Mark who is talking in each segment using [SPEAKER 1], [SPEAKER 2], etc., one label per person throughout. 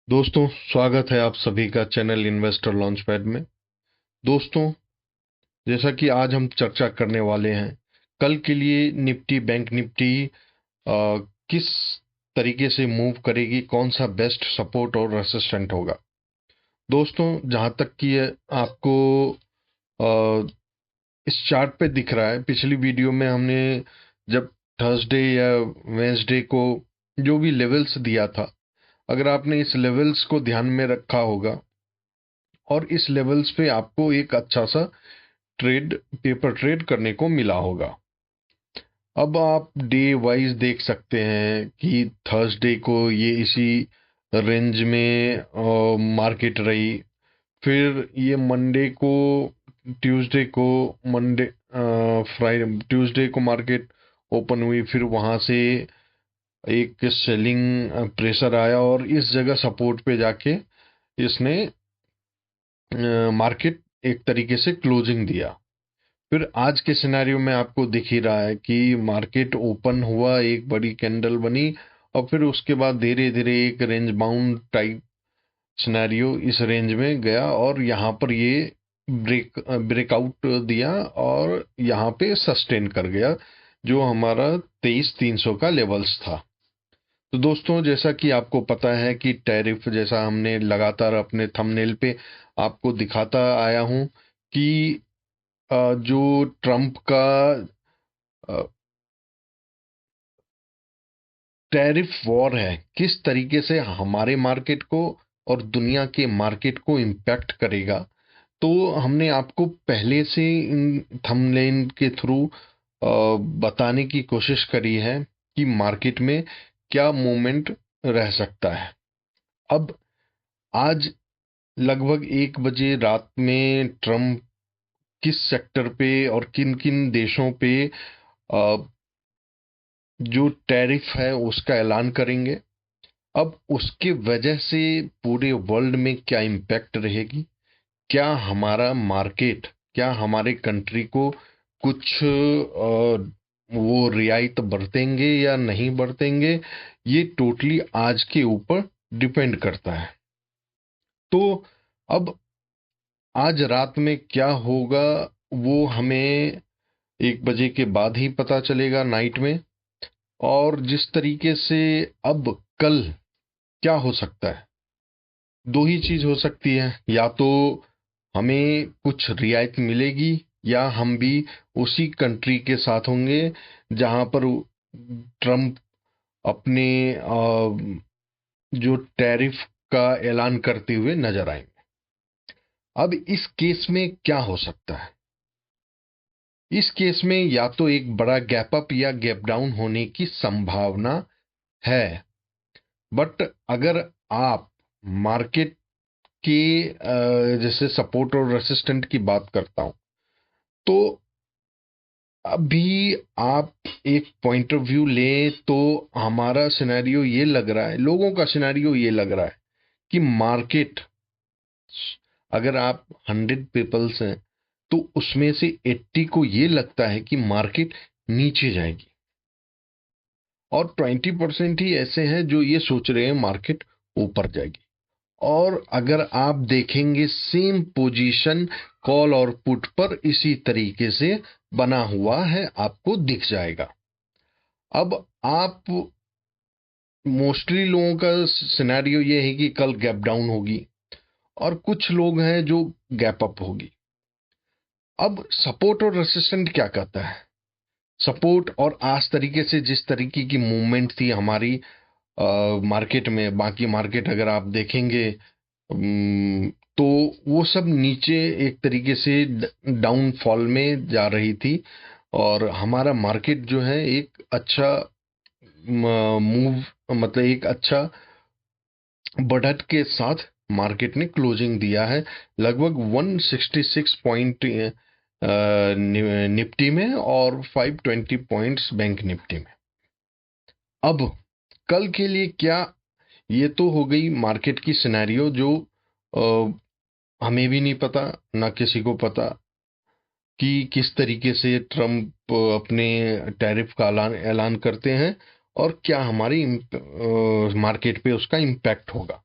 [SPEAKER 1] दोस्तों, स्वागत है आप सभी का चैनल इन्वेस्टर लॉन्चपैड में। दोस्तों, जैसा कि आज हम चर्चा करने वाले हैं, कल के लिए निफ्टी बैंक निफ्टी किस तरीके से मूव करेगी, कौन सा बेस्ट सपोर्ट और रेसिस्टेंट होगा। दोस्तों, जहां तक कि ये आपको अ, इस चार्ट पे दिख रहा है, पिछली वीडियो में हमने जब थर्सडे या वेंसडे को जो भी लेवल्स दिया था, अगर आपने इस लेवल्स को ध्यान में रखा होगा और इस लेवल्स पे आपको एक अच्छा सा ट्रेड पेपर ट्रेड करने को मिला होगा। अब आप डे वाइज देख सकते हैं कि थर्सडे को ये इसी रेंज में मार्केट रही। फिर ये मंडे को, ट्यूसडे को, मंडे फ्राइडे ट्यूसडे को मार्केट ओपन हुई, फिर वहां से एक सेलिंग प्रेशर आया और इस जगह सपोर्ट पे जाके इसने मार्केट एक तरीके से क्लोजिंग दिया। फिर आज के सिनेरियो में आपको दिख ही रहा है कि मार्केट ओपन हुआ, एक बड़ी कैंडल बनी और फिर उसके बाद धीरे धीरे एक रेंज बाउंड टाइप सिनेरियो इस रेंज में गया और यहाँ पर ये ब्रेकआउट दिया और यहाँ पे सस्टेन कर गया, जो हमारा 23,300 का लेवल्स था। तो दोस्तों, जैसा कि आपको पता है कि टैरिफ, जैसा हमने लगातार अपने थंबनेल पे आपको दिखाता आया हूं कि जो ट्रम्प का टैरिफ वॉर है, किस तरीके से हमारे मार्केट को और दुनिया के मार्केट को इम्पैक्ट करेगा। तो हमने आपको पहले से इन थंबनेल के थ्रू बताने की कोशिश करी है कि मार्केट में क्या मूवमेंट रह सकता है। अब आज लगभग 1 बजे रात में ट्रम्प किस सेक्टर पे और किन किन देशों पे अ, जो टैरिफ है उसका ऐलान करेंगे। अब उसके वजह से पूरे वर्ल्ड में क्या इम्पैक्ट रहेगी, क्या हमारा मार्केट, क्या हमारे कंट्री को कुछ वो रियायत बरतेंगे या नहीं बरतेंगे, ये टोटली आज के ऊपर डिपेंड करता है। तो अब आज रात में क्या होगा वो हमें 1 बजे के बाद ही पता चलेगा, नाइट में। और जिस तरीके से अब कल क्या हो सकता है, दो ही चीज हो सकती है, या तो हमें कुछ रियायत मिलेगी या हम भी उसी कंट्री के साथ होंगे जहां पर ट्रम्प अपने जो टैरिफ का ऐलान करते हुए नजर आएंगे। अब इस केस में क्या हो सकता है, इस केस में या तो एक बड़ा गैप अप या गैप डाउन होने की संभावना है। बट अगर आप मार्केट के जैसे सपोर्ट और रेसिस्टेंट की बात करता हूं, तो अभी आप एक पॉइंट ऑफ व्यू लें तो हमारा सिनेरियो ये लग रहा है, लोगों का सिनेरियो ये लग रहा है कि मार्केट, अगर आप 100 पीपल्स हैं तो उसमें से 80 को ये लगता है कि मार्केट नीचे जाएगी और 20% ही ऐसे हैं जो ये सोच रहे हैं मार्केट ऊपर जाएगी। और अगर आप देखेंगे सेम पोजीशन कॉल और पुट पर इसी तरीके से बना हुआ है, आपको दिख जाएगा। अब आप, मोस्टली लोगों का सिनेरियो ये है कि कल गैप डाउन होगी और कुछ लोग हैं जो गैप अप होगी। अब सपोर्ट और रेसिस्टेंट क्या कहता है, सपोर्ट और आज तरीके से जिस तरीके की मूवमेंट थी हमारी मार्केट में, बाकी मार्केट अगर आप देखेंगे तो वो सब नीचे एक तरीके से डाउनफॉल में जा रही थी और हमारा मार्केट जो है एक अच्छा मूव, मतलब एक अच्छा बढ़त के साथ मार्केट ने क्लोजिंग दिया है, लगभग 166 पॉइंट निफ्टी में और 520 पॉइंट्स बैंक निफ्टी में। अब कल के लिए क्या, ये तो हो गई मार्केट की सिनेरियो जो हमें भी नहीं पता, ना किसी को पता कि किस तरीके से ट्रम्प अपने टैरिफ का ऐलान ऐलान करते हैं और क्या हमारी मार्केट पे उसका इम्पैक्ट होगा।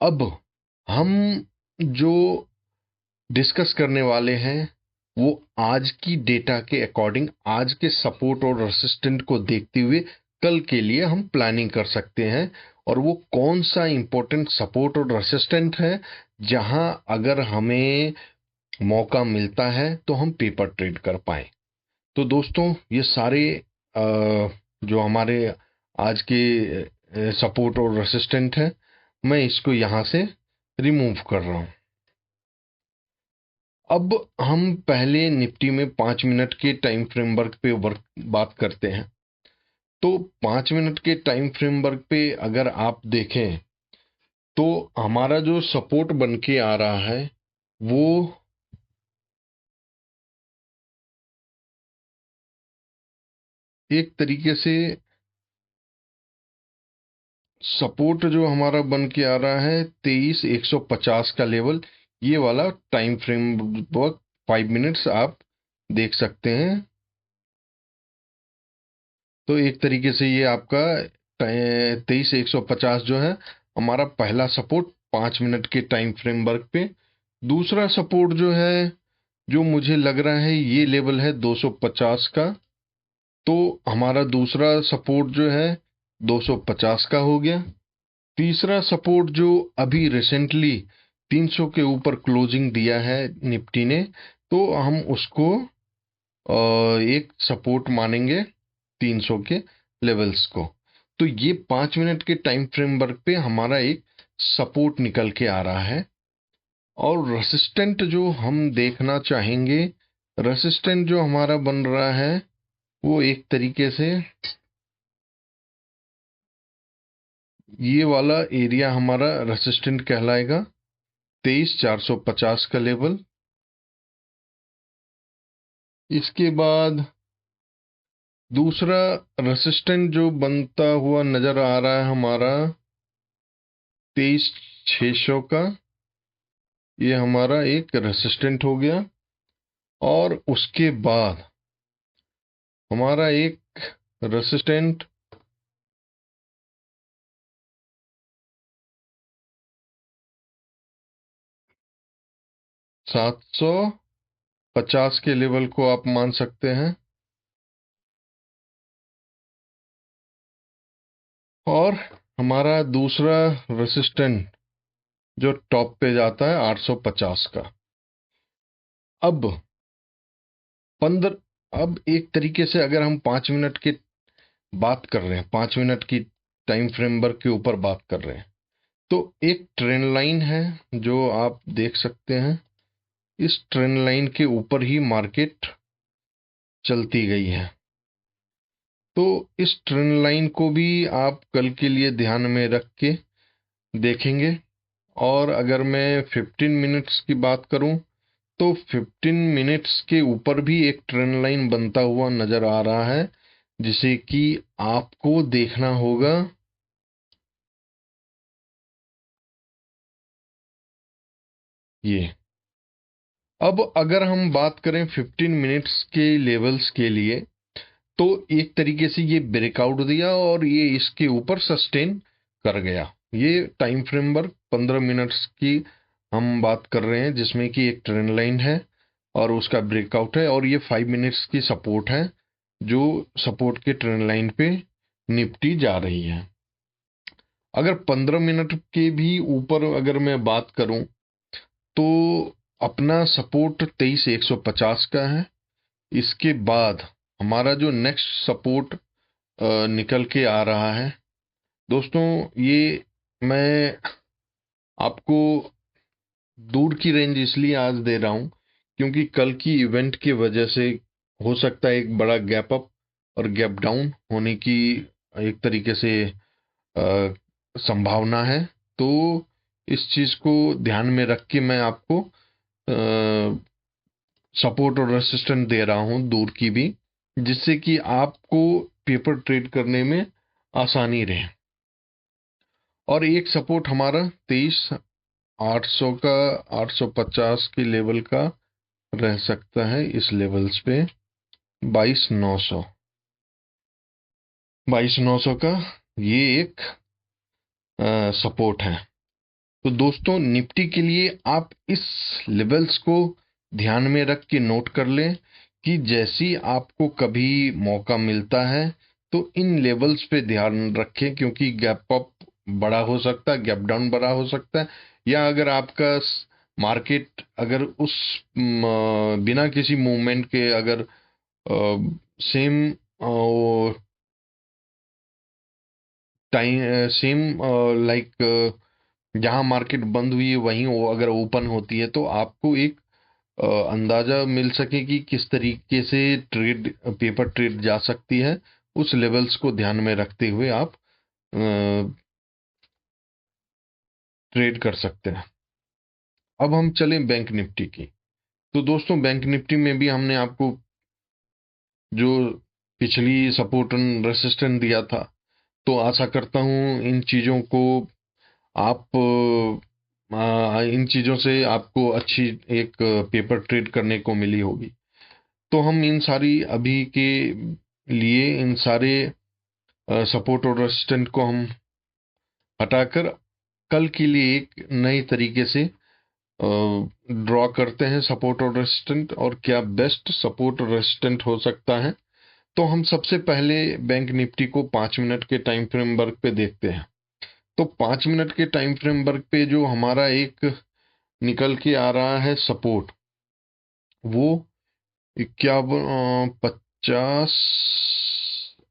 [SPEAKER 1] अब हम जो डिस्कस करने वाले हैं वो आज की डेटा के अकॉर्डिंग, आज के सपोर्ट और रेसिस्टेंट को देखते हुए कल के लिए हम प्लानिंग कर सकते हैं, और वो कौन सा इंपॉर्टेंट सपोर्ट और रेसिस्टेंट है जहां अगर हमें मौका मिलता है तो हम पेपर ट्रेड कर पाए। तो दोस्तों, ये सारे जो हमारे आज के सपोर्ट और रेसिस्टेंट है, मैं इसको यहाँ से रिमूव कर रहा हूँ। अब हम पहले निफ्टी में 5 मिनट के टाइम फ्रेमवर्क पे बात करते हैं। तो 5 मिनट के टाइम फ्रेमवर्क पे अगर आप देखें तो हमारा जो सपोर्ट बन के आ रहा है वो एक तरीके से सपोर्ट जो हमारा बन के आ रहा है 23,150 का लेवल, ये वाला टाइम फ्रेम वर्क 5 मिनट्स आप देख सकते हैं। तो एक तरीके से ये आपका 23,150 जो है हमारा पहला सपोर्ट 5 मिनट के टाइम फ्रेम वर्क पे। दूसरा सपोर्ट जो है, जो मुझे लग रहा है ये लेवल है 250 का। तो हमारा दूसरा सपोर्ट जो है 250 का हो गया। तीसरा सपोर्ट जो अभी रिसेंटली 300 के ऊपर क्लोजिंग दिया है निफ्टी ने, तो हम उसको एक सपोर्ट मानेंगे 300 के लेवल्स को। तो ये 5 मिनट के टाइम फ्रेमवर्क पे हमारा एक सपोर्ट निकल के आ रहा है। और रेसिस्टेंट जो हम देखना चाहेंगे, रेसिस्टेंट जो हमारा बन रहा है वो एक तरीके से ये वाला एरिया हमारा रेसिस्टेंट कहलाएगा, 23,450 का लेवल। इसके बाद दूसरा रेसिस्टेंट जो बनता हुआ नजर आ रहा है हमारा 23,600 का, ये हमारा एक रेसिस्टेंट हो गया। और उसके बाद हमारा एक रेसिस्टेंट 750 के लेवल को आप मान सकते हैं। और हमारा दूसरा रेसिस्टेंट जो टॉप पे जाता है 850 का। अब 15 अब एक तरीके से अगर हम 5 मिनट की बात कर रहे हैं, 5 मिनट की टाइम फ्रेमवर्क के ऊपर बात कर रहे हैं, तो एक ट्रेंड लाइन है जो आप देख सकते हैं। इस ट्रेंड लाइन के ऊपर ही मार्केट चलती गई है। तो इस ट्रेंड लाइन को भी आप कल के लिए ध्यान में रख के देखेंगे। और अगर मैं 15 मिनट्स की बात करूं तो 15 मिनट्स के ऊपर भी एक ट्रेंड लाइन बनता हुआ नजर आ रहा है, जिसे कि आपको देखना होगा। ये अब अगर हम बात करें 15 मिनट्स के लेवल्स के लिए, तो एक तरीके से ये ब्रेकआउट दिया और ये इसके ऊपर सस्टेन कर गया। ये टाइम फ्रेमवर्क 15 मिनट्स की हम बात कर रहे हैं, जिसमें कि एक ट्रेंड लाइन है और उसका ब्रेकआउट है, और ये 5 मिनट्स की सपोर्ट है, जो सपोर्ट के ट्रेंड लाइन पे निफ्टी जा रही है। अगर 15 मिनट के भी ऊपर अगर मैं बात करूं तो अपना सपोर्ट 23,150 का है। इसके बाद हमारा जो नेक्स्ट सपोर्ट निकल के आ रहा है दोस्तों, ये मैं आपको दूर की रेंज इसलिए आज दे रहा हूं क्योंकि कल की इवेंट की वजह से हो सकता है एक बड़ा गैप अप और गैप डाउन होने की एक तरीके से संभावना है। तो इस चीज को ध्यान में रख के मैं आपको सपोर्ट और रेसिस्टेंट दे रहा हूं दूर की भी, जिससे कि आपको पेपर ट्रेड करने में आसानी रहे। और एक सपोर्ट हमारा 23,800 का, 850 के लेवल का रह सकता है। इस लेवल्स पे 22,900, 22,900 का ये एक सपोर्ट है। तो दोस्तों निफ्टी के लिए आप इस लेवल्स को ध्यान में रख के नोट कर लें कि जैसी आपको कभी मौका मिलता है तो इन लेवल्स पे ध्यान रखें, क्योंकि गैप अप बड़ा हो सकता है, गैप डाउन बड़ा हो सकता है, या अगर आपका मार्केट अगर उस बिना किसी मूवमेंट के अगर सेम टाइम सेम लाइक जहां मार्केट बंद हुई है वहीं वो अगर ओपन होती है तो आपको एक अंदाजा मिल सके कि किस तरीके से ट्रेड पेपर ट्रेड जा सकती है। उस लेवल्स को ध्यान में रखते हुए आप ट्रेड कर सकते हैं। अब हम चलें बैंक निफ्टी की। तो दोस्तों बैंक निफ्टी में भी हमने आपको जो पिछली सपोर्ट एंड रेसिस्टेंस दिया था, तो आशा करता हूं इन चीज़ों को आप इन चीज़ों से आपको अच्छी एक पेपर ट्रेड करने को मिली होगी। तो हम इन सारी अभी के लिए इन सारे सपोर्ट और रेसिस्टेंट को हम हटाकर कल के लिए एक नए तरीके से ड्रॉ करते हैं सपोर्ट और रेसिस्टेंट, और क्या बेस्ट सपोर्ट और रेसिस्टेंट हो सकता है। तो हम सबसे पहले बैंक निफ्टी को 5 मिनट के टाइम फ्रेम वर्क पे देखते हैं। तो 5 मिनट के टाइम फ्रेम वर्क पे जो हमारा एक निकल के आ रहा है सपोर्ट, वो 51 50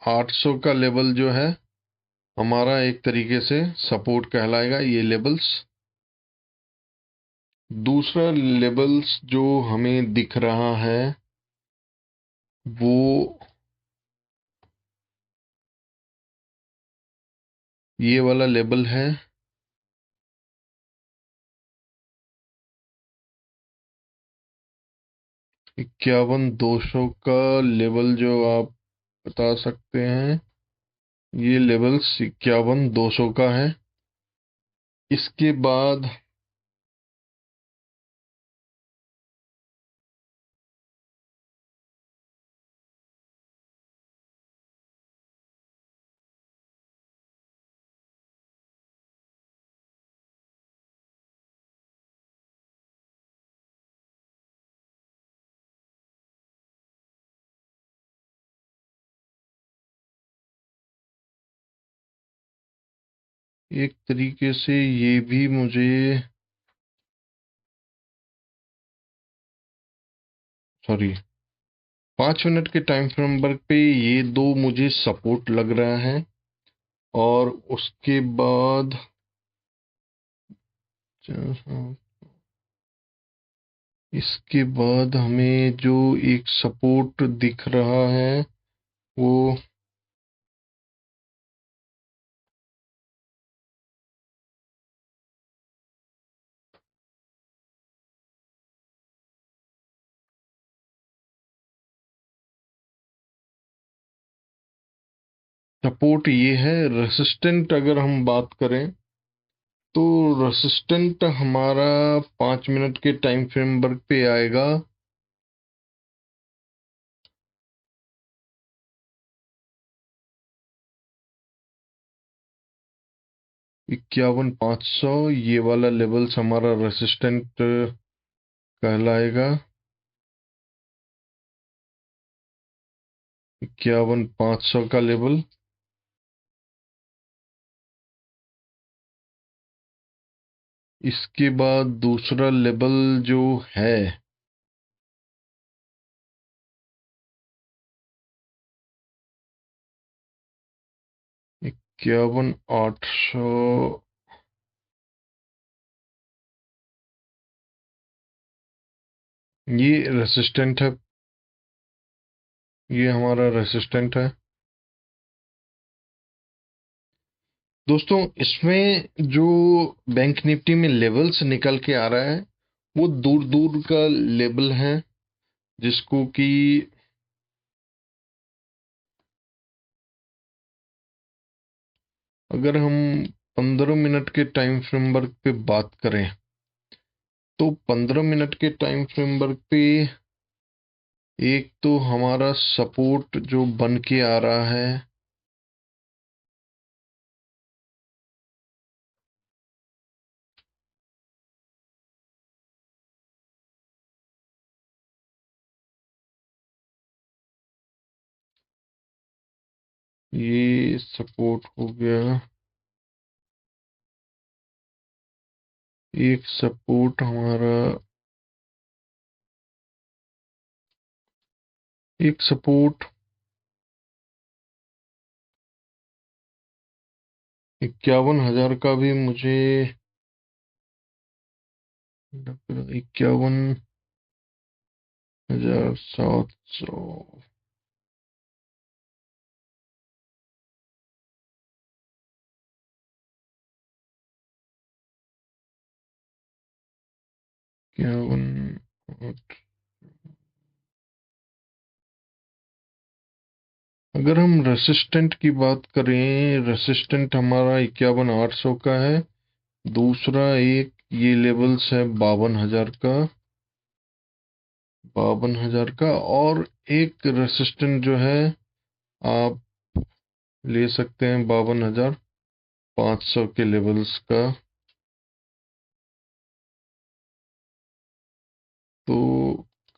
[SPEAKER 1] 800 का लेवल जो है हमारा एक तरीके से सपोर्ट कहलाएगा, ये लेवल्स। दूसरा लेवल्स जो हमें दिख रहा है वो ये वाला लेवल है 51 200 का लेवल, जो आप बता सकते हैं ये लेवल 51 200 का है। इसके बाद एक तरीके से ये भी मुझे, सॉरी, 5 मिनट के टाइम फ्रेम वर्क पे ये दो मुझे सपोर्ट लग रहा है। और उसके बाद इसके बाद हमें जो एक सपोर्ट दिख रहा है वो सपोर्ट ये है। रेसिस्टेंट अगर हम बात करें तो रेसिस्टेंट हमारा 5 मिनट के टाइम फ्रेम वर्क पे आएगा 51 500, ये वाला लेवल्स हमारा रेसिस्टेंट कहलाएगा। 51 500 का लेवल। इसके बाद दूसरा लेवल जो है 51 800, ये रेसिस्टेंट है, ये हमारा रेसिस्टेंट है। दोस्तों इसमें जो बैंक निफ्टी में लेवल्स निकल के आ रहा है वो दूर दूर का लेवल है, जिसको कि अगर हम 15 मिनट के टाइम फ्रेमवर्क पे बात करें तो 15 मिनट के टाइम फ्रेमवर्क पे एक तो हमारा सपोर्ट जो बन के आ रहा है ये सपोर्ट हो गया। एक सपोर्ट हमारा, एक सपोर्ट 51,000 का भी मुझे 51,700। 51। अगर हम रेसिस्टेंट की बात करें, रेसिस्टेंट हमारा 51,800 का है। दूसरा एक ये लेवल्स है 52,000 का, 52,000 का। और एक रेसिस्टेंट जो है आप ले सकते हैं 52,500 के लेवल्स का। तो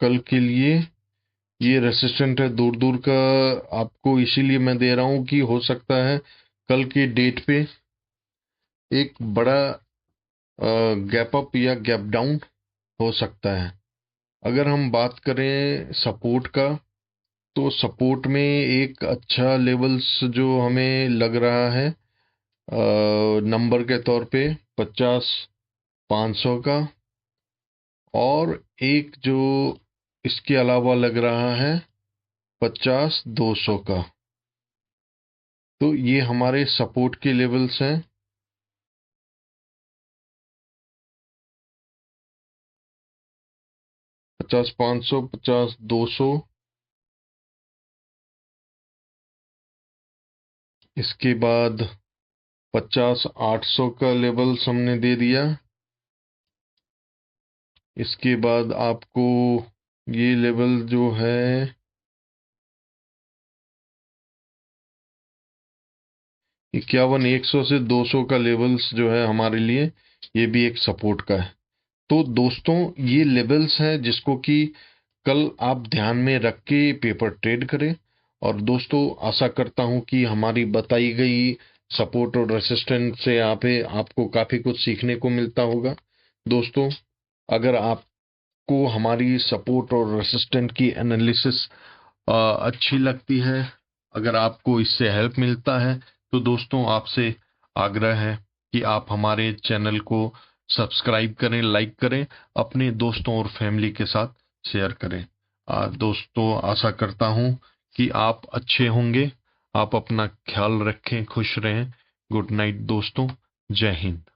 [SPEAKER 1] कल के लिए ये रेसिस्टेंट है दूर दूर का, आपको इसीलिए मैं दे रहा हूं कि हो सकता है कल की डेट पे एक बड़ा गैप अप या गैप डाउन हो सकता है। अगर हम बात करें सपोर्ट का, तो सपोर्ट में एक अच्छा लेवल्स जो हमें लग रहा है नंबर के तौर पे 50,500 का। और एक जो इसके अलावा लग रहा है 50,200 का। तो ये हमारे सपोर्ट के लेवल्स हैं। 50,500, 50,200। इसके बाद 50,800 का लेवल्स हमने दे दिया। इसके बाद आपको ये लेवल जो है 51,100 से 200 का लेवल्स जो है हमारे लिए ये भी एक सपोर्ट का है। तो दोस्तों ये लेवल्स हैं जिसको कि कल आप ध्यान में रख के पेपर ट्रेड करें। और दोस्तों आशा करता हूं कि हमारी बताई गई सपोर्ट और रेसिस्टेंस से आपको काफी कुछ सीखने को मिलता होगा। दोस्तों अगर आपको हमारी सपोर्ट और रेसिस्टेंट की एनालिसिस अच्छी लगती है, अगर आपको इससे हेल्प मिलता है, तो दोस्तों आपसे आग्रह है कि आप हमारे चैनल को सब्सक्राइब करें, लाइक करें, अपने दोस्तों और फैमिली के साथ शेयर करें। दोस्तों आशा करता हूं कि आप अच्छे होंगे। आप अपना ख्याल रखें, खुश रहें। गुड नाइट दोस्तों, जय हिंद।